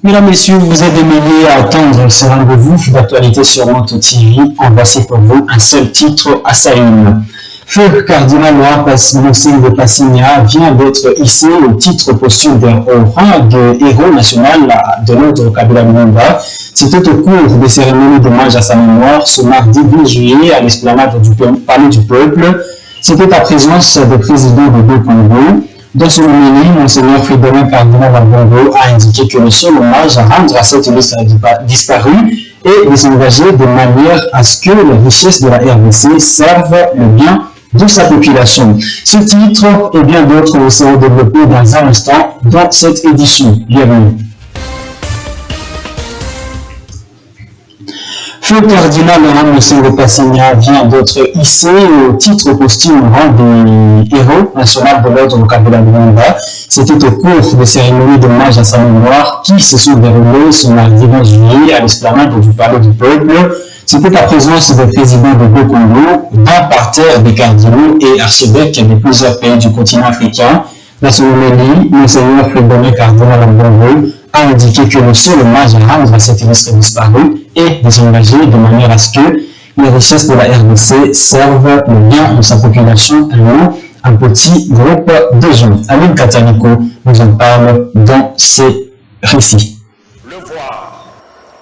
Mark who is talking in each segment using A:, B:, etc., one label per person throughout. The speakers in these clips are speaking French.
A: Mesdames, Messieurs, vous êtes démêlés à attendre ce rendez-vous d'actualité sur Monto TV. En voici pour vous un seul titre à sa une. Feu cardinal Laurent Monsengo Passigna vient d'être hissé au titre posthume au rang de héros national de l'ordre Kabila Lumumba. C'était au cours des cérémonies d'hommage à sa mémoire ce mardi 12 juillet à l'esplanade du Palais du Peuple. C'était à présence des présidents des deux Congos. Dans son homélie, Monseigneur Fridolin Cardinal Ambongo a indiqué que le seul hommage à rendre à cette liste disparue est de s'engager de manière à ce que les richesses de la RDC servent le bien de sa population. Ce titre et bien d'autres seront développés dans un instant dans cette édition. Bienvenue. Le cardinal Laurent Monsengo Passigna vient d'être hissé au titre posthume rang des héros national de l'ordre Kabila Lumumba. C'était au cours des cérémonies d'hommage à sa mémoire qui se sont déroulées ce mardi 20 juillet à l'esplanade du Palais du Peuple. C'était à présence des présidents des deux Congos, d'un parterre des cardinaux et archevêques de plusieurs pays du continent africain. Dans son homélie, Monseigneur Fridolin Cardinal Ambongo a indiqué que le seul hommage à rendre à cette liste disparue est de s'engager de manière à ce que les richesses de la RDC servent le bien de sa population et non un petit groupe de gens. Aline Kataniko nous en parle dans ses récits.
B: Le voir,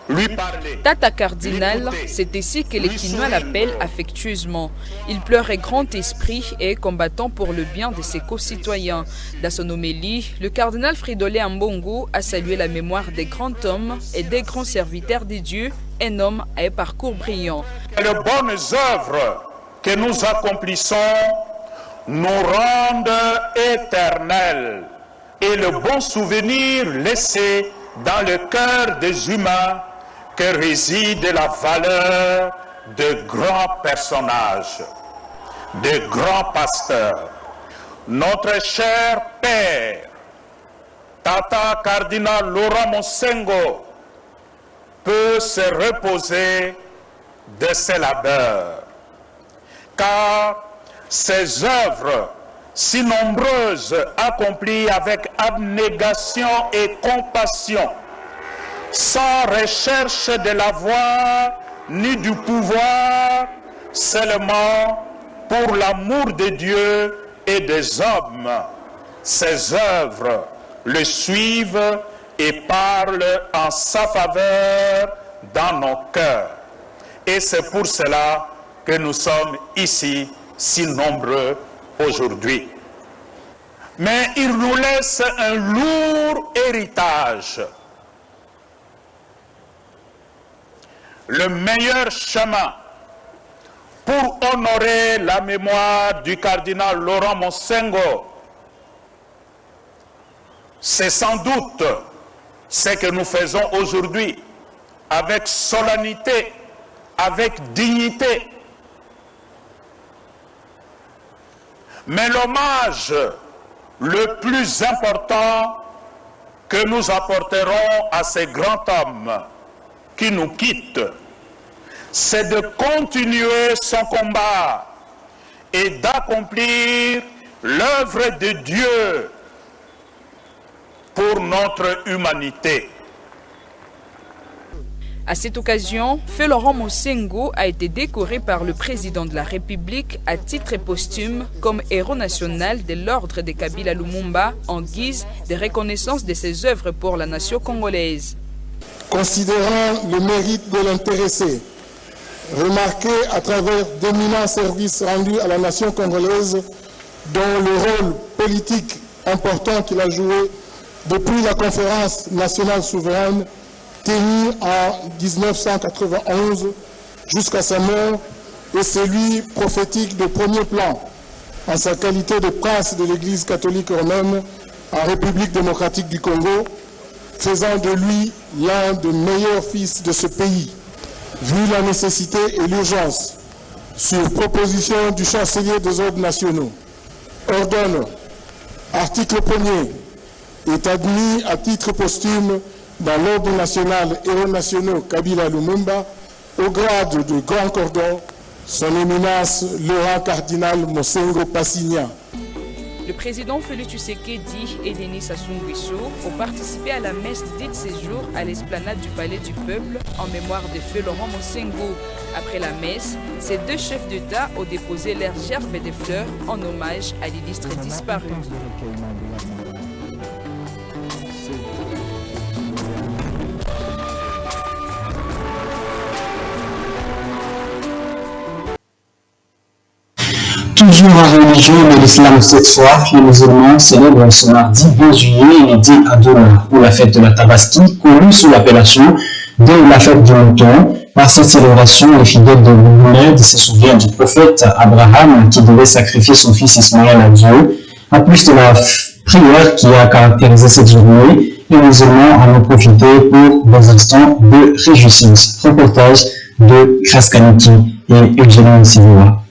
B: lui parler.
C: Tata Cardinal, c'est ici que les Quinois l'appellent affectueusement. Il pleure grand esprit et est combattant pour le bien de ses concitoyens. Dans son homélie, le cardinal Fridolin Ambongo a salué la mémoire des grands hommes et des grands serviteurs de Dieu, un homme à un parcours brillant.
B: Les bonnes œuvres que nous accomplissons nous rendent éternels et le bon souvenir laissé dans le cœur des humains que réside la valeur de grands personnages, de grands pasteurs. Notre cher Père, Tata Cardinal Laurent Monsengo, peut se reposer de ses labeurs, car ses œuvres si nombreuses accomplies avec abnégation et compassion, sans recherche de l'avoir ni du pouvoir, seulement pour l'amour de Dieu et des hommes. Ses œuvres le suivent et parlent en sa faveur dans nos cœurs. Et c'est pour cela que nous sommes ici si nombreux aujourd'hui. Mais il nous laisse un lourd héritage. Le meilleur chemin pour honorer la mémoire du cardinal Laurent Monsengo, c'est sans doute ce que nous faisons aujourd'hui avec solennité, avec dignité. Mais l'hommage le plus important que nous apporterons à ces grands hommes qui nous quittent, c'est de continuer son combat et d'accomplir l'œuvre de Dieu pour notre humanité.
C: À cette occasion, Feu Laurent Monsengo a été décoré par le président de la République à titre posthume comme héros national de l'ordre de Kabila Lumumba en guise de reconnaissance de ses œuvres pour la nation congolaise.
D: Considérant le mérite de l'intéressé, remarqué à travers d'éminents services rendus à la nation congolaise, dont le rôle politique important qu'il a joué depuis la conférence nationale souveraine tenue en 1991 jusqu'à sa mort, et celui prophétique de premier plan en sa qualité de prince de l'Église catholique romaine en République démocratique du Congo, faisant de lui l'un des meilleurs fils de ce pays, vu la nécessité et l'urgence, sur proposition du chancelier des ordres nationaux, ordonne, article 1er, est admis à titre posthume dans l'ordre national héros nationaux Kabila Lumumba au grade de grand cordon, son éminence Laurent Cardinal Monsengo Passigna.
C: Le président Félix Tshisekedi et Denis Sassou Nguesso ont participé à la messe dite ce jour à l'esplanade du Palais du Peuple en mémoire de feu Laurent Monsengo. Après la messe, ces deux chefs d'État ont déposé leurs gerbes de fleurs en hommage à l'illustre disparu.
A: Toujours en religion, mais l'islam cette fois, les musulmans célèbrent ce mardi 20 juillet l'Eid al-Adha, ou la fête de la Tabaski, connue sous l'appellation de la fête du mouton. Par cette célébration, les fidèles de Mohammed se souviennent du prophète Abraham qui devait sacrifier son fils Ismaël à Dieu. En plus de la prière qui a caractérisé cette journée, les musulmans en ont profité pour des instants de réjouissance. Reportage de Kraskaniki et Eugénie Sivoua.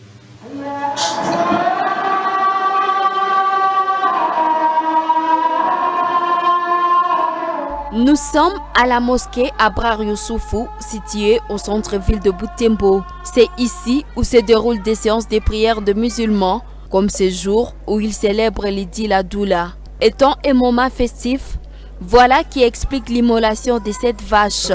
E: Nous sommes à la mosquée Abrar Youssoufou, située au centre-ville de Butembo. C'est ici où se déroulent des séances de prière de musulmans, comme ce jour où ils célèbrent l'Eid al-Adha. Étant un moment festif, voilà qui explique l'immolation de cette vache.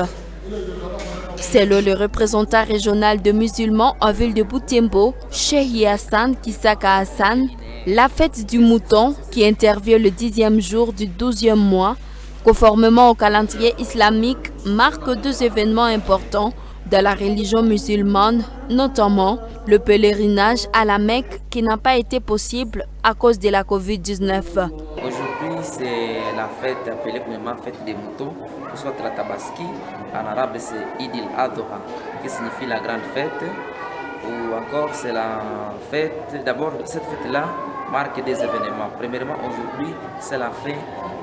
E: Selon le représentant régional de musulmans en ville de Butembo, Cheikh Hassan Kisaka Hassan, la fête du mouton, qui intervient le 10e jour du 12e mois, conformément au calendrier islamique, marque deux événements importants dans la religion musulmane, notamment le pèlerinage à la Mecque qui n'a pas été possible à cause de la Covid-19.
F: Aujourd'hui, c'est la fête appelée communément fête des moutons, soit la Tabaski. En arabe, c'est Eid al-Adha, qui signifie la grande fête. Ou encore, c'est la fête. D'abord, cette fête-là marque des événements. Premièrement, aujourd'hui, c'est la fête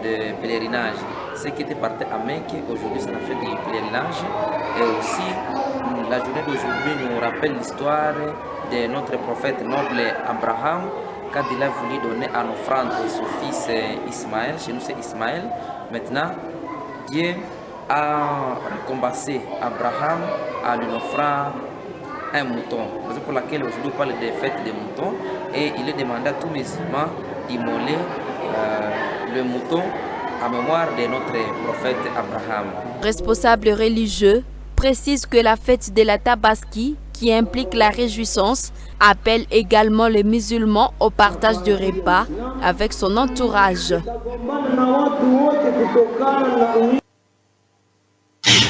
F: de pèlerinage. Ceux qui étaient partis à Mecque, aujourd'hui, c'est la fête du pèlerinage. Et aussi, la journée d'aujourd'hui nous rappelle l'histoire de notre prophète noble Abraham, quand il a voulu donner en offrande son fils Ismaël. Chez nous, c'est Ismaël. Maintenant, Dieu a récompensé Abraham en lui offrant un mouton. C'est pour laquelle aujourd'hui on parle des fêtes des moutons. Et il est demandé à tous les musulmans d'immoler le mouton en mémoire de notre prophète Abraham.
E: Responsable religieux précise que la fête de la Tabaski, qui implique la réjouissance, appelle également les musulmans au partage du repas avec son entourage.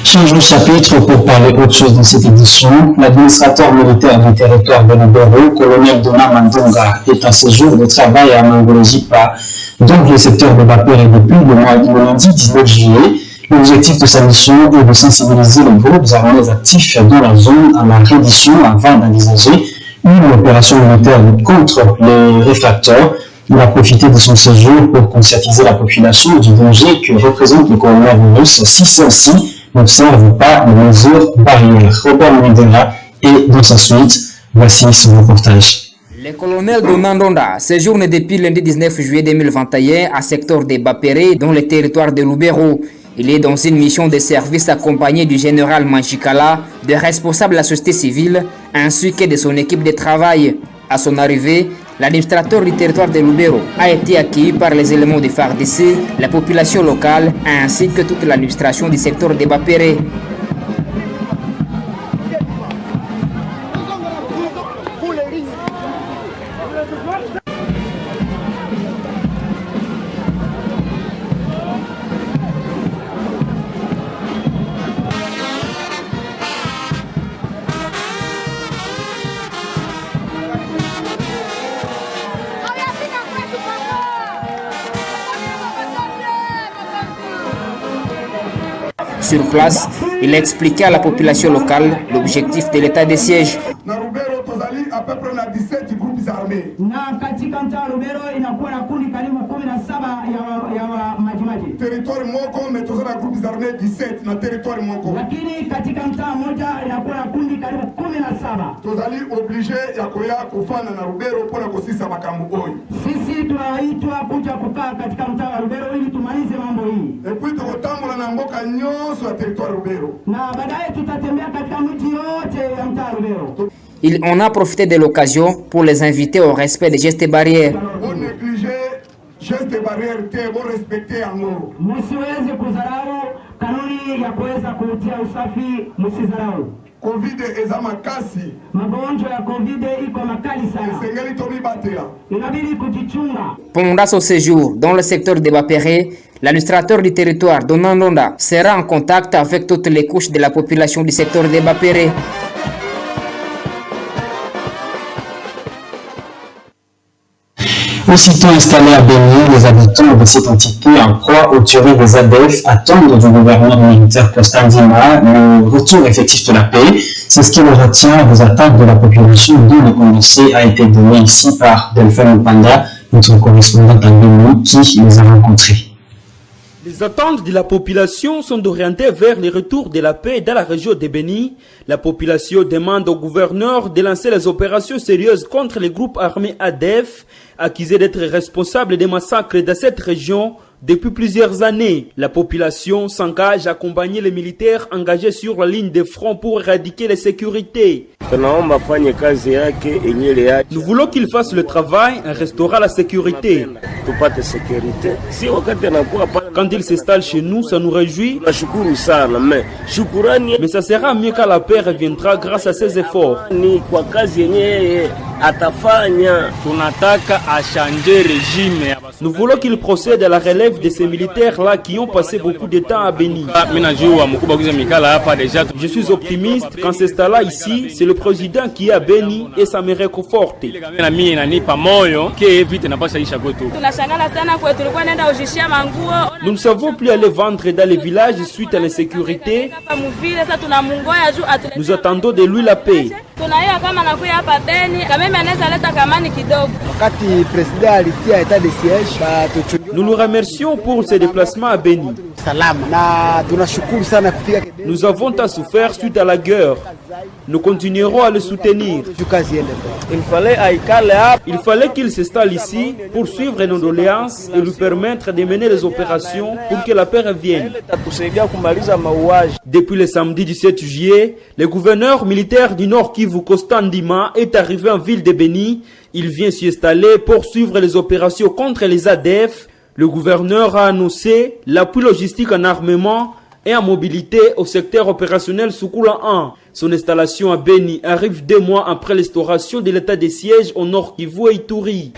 A: Changeons de chapitre pour parler autre chose dans cette édition. L'administrateur militaire du territoire de Lubero, colonel Dona Mandonga, est en séjour de travail à Mangolojipa, donc le secteur de Bapere depuis le lundi 19 juillet. L'objectif de sa mission est de sensibiliser les groupes armés actifs dans la zone à la reddition avant d'envisager une opération militaire contre les réfractaires. Il a profité de son séjour pour conscientiser la population du danger que représente le coronavirus si celle-ci n'observe pas les mesures barrières. Robert Mwidera et dans sa suite, voici son reportage.
G: Le colonel Donandonda séjourne depuis lundi 19 juillet 2021 à secteur de Bapere dans le territoire de Lubero. Il est dans une mission de service accompagné du général Manchikala, des responsables de la société civile ainsi que de son équipe de travail. À son arrivée, l'administrateur du territoire de Lubero a été accueilli par les éléments de FARDC, la population locale ainsi que toute l'administration du secteur de Bapere. Sur place, il a expliqué à la population locale l'objectif de l'état de siège.
H: à peu près 17 groupes armés.
I: Na katika mtaa Lubero inakuwa na kundi karibu 17 ya majimaji.
H: Territoire moko metozana groupes armés 17 na territoire moko.
I: Lakini katika mtaa moja inakuwa na kundi karibu 17.
H: Tozali obligé ya koya kufana na Lubero pona kosisa makambo oyo.
I: Sisi tunaitwa kuja kukaa katika mtaa wa Lubero ili tumalize mambo hii.
H: Et puis tukotambola na mboka nyonso ya territoire Lubero.
I: Na baadaye tutatembea katika miji yote ya mtaa Lubero.
G: On a profité de l'occasion pour les inviter au respect des gestes barrières.
H: On négligeait geste barrière te bo respecter yango.
I: Msiweze kudharau kanuni ya kuweza kutia usafi, msizarau.
H: Covid eza makasi.
I: Magonjwa ya Covid iko makali sana.
H: Sengeli tomi batela.
I: Inabidi kujichunga.
G: Pendant son séjour dans le secteur de Bapéré, l'administrateur du territoire Donandonda sera en contact avec toutes les couches de la population du secteur de Bapéré.
A: Aussitôt installés à Béni, les habitants de cette entité en proie aux tueries des ADF attendent du gouverneur militaire Constant Ndima le retour effectif de la paix. C'est ce qui le retient des attentes de la population dont le condensé a été donné ici par Delphine Mpanda, notre correspondante en Béni, qui les a rencontrés.
J: Les attentes de la population sont orientées vers le retour de la paix dans la région de Béni. La population demande au gouverneur de lancer les opérations sérieuses contre les groupes armés ADF, accusés d'être responsables des massacres dans cette région depuis plusieurs années. La population s'engage à accompagner les militaires engagés sur la ligne de front pour éradiquer l'insécurité. Nous voulons qu'il fasse le travail en restaurant la sécurité. Quand il s'installe chez nous, ça nous réjouit. Mais ça sera mieux quand la paix reviendra grâce à ses efforts. Nous voulons qu'il procède à la relève de ces militaires-là qui ont passé beaucoup de temps à Béni. Je suis optimiste qu'en s'installant ici, c'est le président qui est à Béni et ça me réconforte. Nous ne savons plus aller vendre dans les villages suite à l'insécurité. Nous attendons de lui la paix. Nous nous remercions pour ses déplacements à Béni. Nous avons tant souffert suite à la guerre. Nous continuerons à le soutenir. Il fallait qu'il s'installe ici pour suivre nos doléances et lui permettre de mener les opérations pour que la paix revienne. Depuis le samedi 17 juillet, le gouverneur militaire du Nord Kivu, Constant Ndima, est arrivé en ville de Béni. Il vient s'y installer pour suivre les opérations contre les ADF. Le gouverneur a annoncé l'appui logistique en armement et en mobilité au secteur opérationnel Soukula 1. Son installation à Béni arrive 2 mois après l'instauration de l'état de siège au Nord Kivu et Ituri.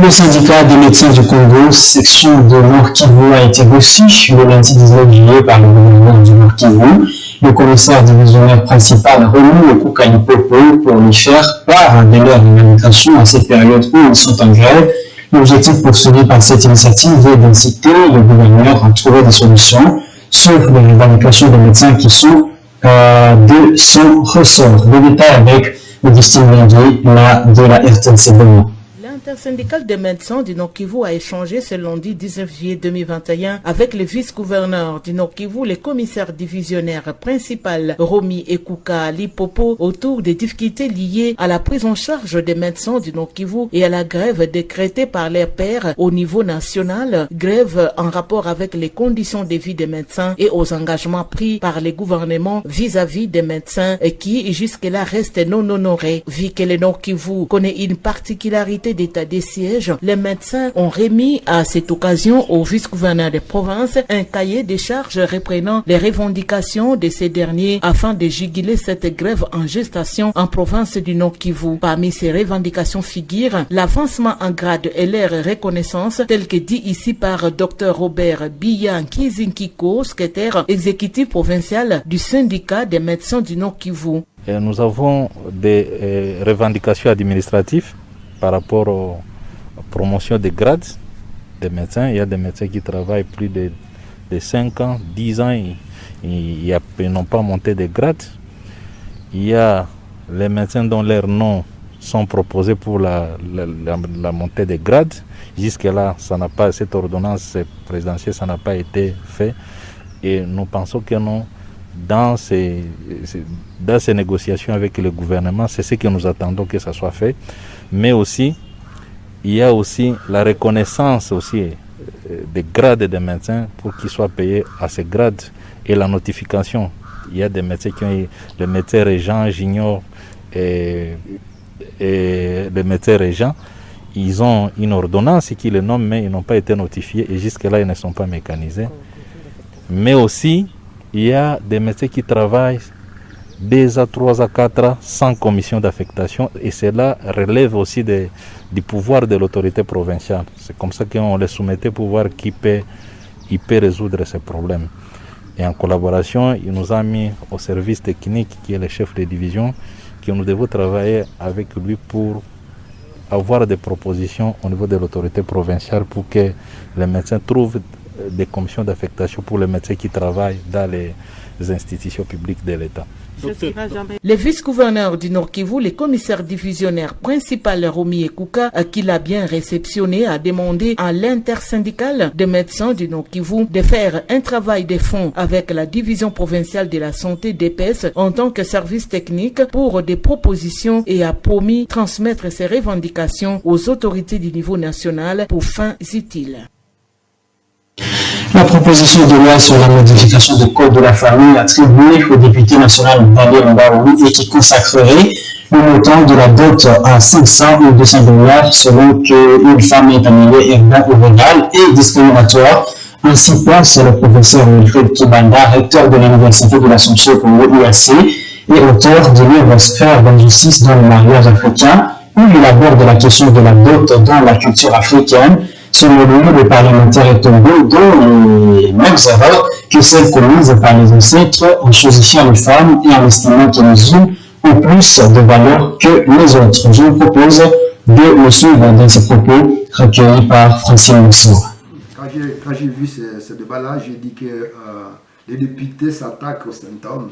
A: Le syndicat des médecins du Congo, section de Nord Kivu, a été reçu le lundi 19 juillet par le gouverneur du Nord Kivu. Le commissaire divisionnaire principal Romu Okukalipopo pour lui faire part de leur revendication à cette période où ils sont en grève. L'objectif poursuivi par cette initiative est d'inciter le gouverneur à trouver des solutions sur les revendications des médecins qui sont de son ressort. Le détail avec Augustine Lenguet, de la RTNC Bénin.
K: L'intersyndicale des médecins du Nord Kivu a échangé ce lundi 19 juillet 2021 avec le vice-gouverneur du Nord Kivu, le commissaire divisionnaire principal Romi Ekuka Lipopo autour des difficultés liées à la prise en charge des médecins du Nord Kivu et à la grève décrétée par leurs pairs au niveau national, grève en rapport avec les conditions de vie des médecins et aux engagements pris par les gouvernements vis-à-vis des médecins qui jusque-là restent non honorés. Vu que le Nord Kivu connaît une particularité d'état des sièges, les médecins ont remis à cette occasion au vice-gouverneur de province un cahier de charges reprenant les revendications de ces derniers afin de juguler cette grève en gestation en province du Nord Kivu. Parmi ces revendications figurent l'avancement en grade et leur reconnaissance, tel que dit ici par Dr Robert Biyan Kizinkiko, secrétaire exécutif provincial du syndicat des médecins du Nord Kivu.
L: Et nous avons des revendications administratives par rapport aux promotions des grades des médecins. Il y a des médecins qui travaillent plus de 5 ans, 10 ans, ils n'ont pas monté de grades. Il y a les médecins dont leurs noms sont proposés pour la montée des grades. Jusque-là, cette ordonnance présidentielle, ça n'a pas été fait. Et nous pensons que non. Dans ces négociations avec le gouvernement, c'est ce que nous attendons que ça soit fait. Mais aussi, il y a aussi la reconnaissance aussi des grades des médecins pour qu'ils soient payés à ces grades et la notification. Il y a des médecins qui ont le médecin régent, junior et et les médecins régents, ils ont une ordonnance qui les nomme, mais ils n'ont pas été notifiés et jusque-là, ils ne sont pas mécanisés. Mais aussi, il y a des médecins qui travaillent 2 à 3 à 4 ans sans commission d'affectation et cela relève aussi du pouvoir de l'autorité provinciale. C'est comme ça qu'on les soumettait pour voir qui peut résoudre ces problèmes. Et en collaboration, il nous a mis au service technique qui est le chef de division, que nous devons travailler avec lui pour avoir des propositions au niveau de l'autorité provinciale pour que les médecins trouvent des commissions d'affectation pour les médecins qui travaillent dans les institutions publiques de l'État.
K: Le vice-gouverneur du Nord Kivu, le commissaire divisionnaire principal Romi Ekuka, qui l'a bien réceptionné, a demandé à l'intersyndicale des médecins du Nord Kivu de faire un travail de fond avec la division provinciale de la santé d'EPS en tant que service technique pour des propositions et a promis transmettre ses revendications aux autorités du niveau national pour fins utiles.
A: La proposition de loi sur la modification du code de la famille attribuée au député national Daniel Mbaoui et qui consacrerait le montant de la dot à 500 ou 200 dollars selon qu'une femme est amenée urbain ou rural et discriminatoire. Ainsi pense le professeur Wilfred Kibanda, recteur de l'Université de l'Assomption pour l'UAC et auteur du livre Sphère d'injustice dans le mariage africain, où il aborde la question de la dot dans la culture africaine. Selon lui, le parlementaire est tombé dans les mêmes erreurs que celles commises par les ancêtres en choisissant les femmes et en estimant qu'elles ont plus de valeur que les autres. Je vous propose de le suivre dans ces propos recueillis par Francine Moussou.
M: Quand j'ai vu ce débat-là, j'ai dit que les députés s'attaquent aux symptômes,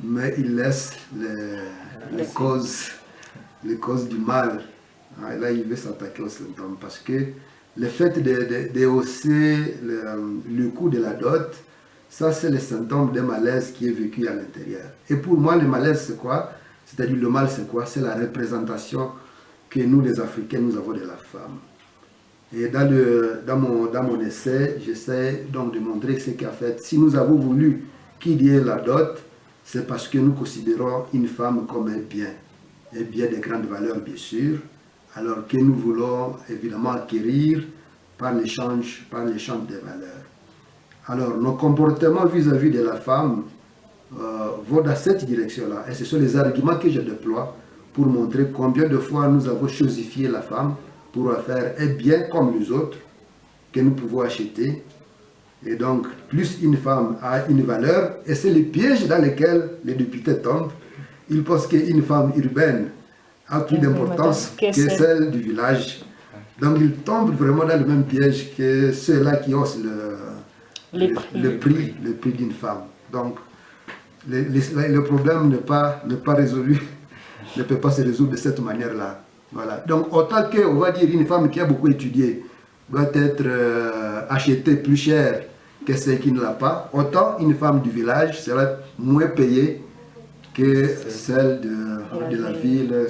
M: mais ils laissent les causes du mal. Et là, il veut s'attaquer aux symptômes parce que le fait de hausser le coût de la dot, ça c'est le symptôme d'un malaise qui est vécu à l'intérieur. Et pour moi, le malaise c'est quoi? C'est-à-dire le mal c'est quoi? C'est la représentation que nous les Africains, nous avons de la femme. Et dans mon essai, j'essaie donc de montrer ce qu'en fait, si nous avons voulu qu'il y ait la dot, c'est parce que nous considérons une femme comme un bien de grande valeur bien sûr, alors que nous voulons évidemment acquérir par l'échange des valeurs. Alors nos comportements vis-à-vis de la femme vont dans cette direction-là. Et ce sont les arguments que je déploie pour montrer combien de fois nous avons chosifié la femme pour faire un bien comme les autres que nous pouvons acheter. Et donc, plus une femme a une valeur, et c'est le piège dans lequel les députés tombent. Ils pensent qu'une femme urbaine a plus d'importance que celle du village. Donc ils tombent vraiment dans le même piège que ceux-là qui haussent le prix d'une femme. Donc le problème n'est pas résolu, ne peut pas se résoudre de cette manière-là. Voilà. Donc autant qu'on va dire une femme qui a beaucoup étudié doit être achetée plus cher que celle qui ne l'a pas, autant une femme du village sera moins payée que celle de la ville.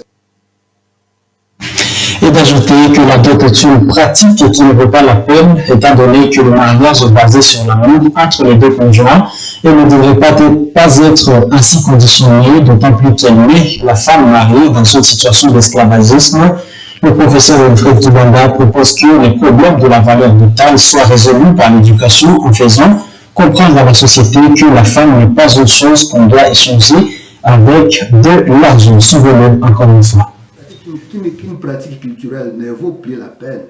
A: Et d'ajouter que la dot est une pratique qui ne vaut pas la peine, étant donné que le mariage est basé sur l'amour entre les deux conjoints et ne devrait pas être ainsi conditionné, d'autant plus qu'elle met la femme mariée dans une situation d'esclavagisme. Le professeur Wilfred Kibanda propose que les problèmes de la valeur de taille soient résolus par l'éducation en faisant comprendre à la société que la femme n'est pas autre chose qu'on doit échanger avec de l'argent. Suivez-le encore une fois.
M: Qu'une pratique culturelle ne vaut plus la peine.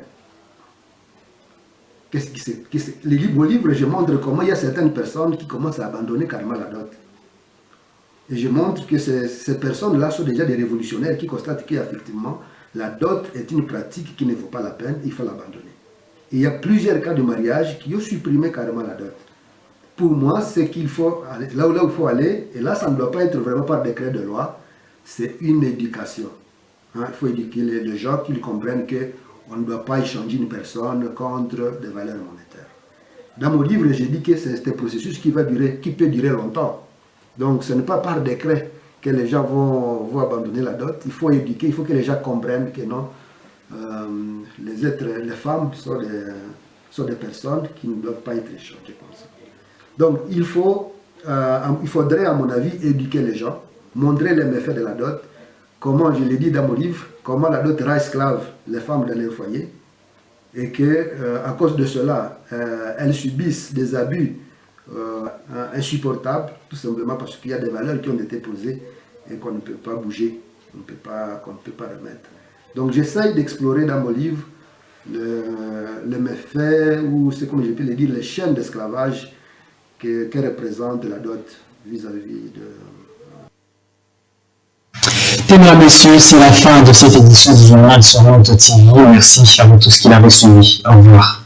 M: Au livre, je montre comment il y a certaines personnes qui commencent à abandonner carrément la dot. Et je montre que ces personnes-là sont déjà des révolutionnaires qui constatent qu'effectivement, la dot est une pratique qui ne vaut pas la peine, il faut l'abandonner. Il y a plusieurs cas de mariage qui ont supprimé carrément la dot. Pour moi, c'est qu'il faut aller, là où il faut aller, et là, ça ne doit pas être vraiment par décret de loi, c'est une éducation. Il faut éduquer les gens qu'ils comprennent qu'on ne doit pas échanger une personne contre des valeurs monétaires. Dans mon livre, j'ai dit que c'est un processus qui peut durer longtemps. Donc ce n'est pas par décret que les gens vont abandonner la dot. Il faut éduquer, il faut que les gens comprennent que non, les femmes sont des personnes qui ne doivent pas être échangées comme ça. Donc il faudrait à mon avis éduquer les gens, montrer les méfaits de la dot, comment, je l'ai dit dans mon livre, comment la dot rend esclave les femmes dans leur foyer, et que à cause de cela, elles subissent des abus insupportables, tout simplement parce qu'il y a des valeurs qui ont été posées et qu'on ne peut pas bouger, qu'on ne peut pas remettre. Donc j'essaye d'explorer dans mon livre les méfaits, ou ce comme je peux le dire, les chaînes d'esclavage que représente la dot vis-à-vis de...
A: Mesdames, messieurs, c'est la fin de cette édition du journal sur Moto TV. Merci à vous tous qui l'avez suivi. Au revoir.